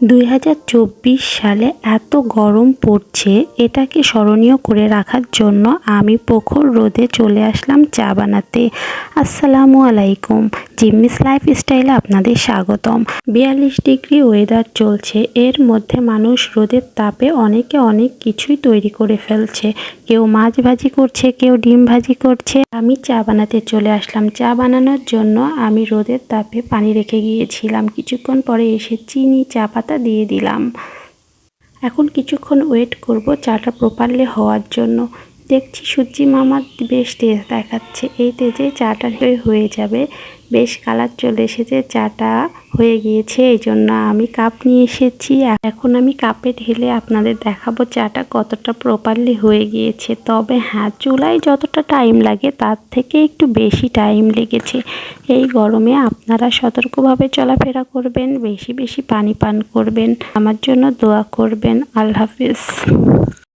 2024 সালে এত গরম পড়ছে, এটাকে স্মরণীয় করে রাখার জন্য আমি প্রখর রোদে চলে আসলাম চা বানাতে। আসসালামু আলাইকুম, জিম্মিস লাইফস্টাইলে আপনাদের স্বাগতম। 42 ডিগ্রি ওয়েদার চলছে, এর মধ্যে মানুষ রোদের তাপে অনেকে অনেক কিছুই তৈরি করে ফেলছে। কেউ মাছ ভাজি করছে, কেউ ডিম ভাজি করছে। আমি চা বানাতে চলে আসলাম। চা বানানোর জন্য আমি রোদের তাপে পানি রেখে গিয়েছিলাম। কিছুক্ষণ পরে এসে চিনি, চা পাতা দিয়ে দিলাম। এখন কিছুক্ষণ ওয়েট করব চাটা প্রপারলি হওয়ার জন্য। দেখছি সূর্যি মামা বেশ তেজ দেখাচ্ছে, এই তেজে চাটা হয়ে যাবে। বেশ কালার চলে এসেছে, চাটা হয়ে গিয়েছে, এই জন্য আমি কাপ নিয়ে এসেছি। এখন আমি কাপে ঢেলে আপনাদের দেখাবো চাটা কতটা প্রপারলি হয়ে গিয়েছে। তবে হ্যাঁ, চুলায় যতটা টাইম লাগে তার থেকে একটু বেশি টাইম লেগেছে। এই গরমে আপনারা সতর্কভাবে চলাফেরা করবেন, বেশি বেশি পানি পান করবেন, আমার জন্য দোয়া করবেন। আল্লাহ হাফিজ।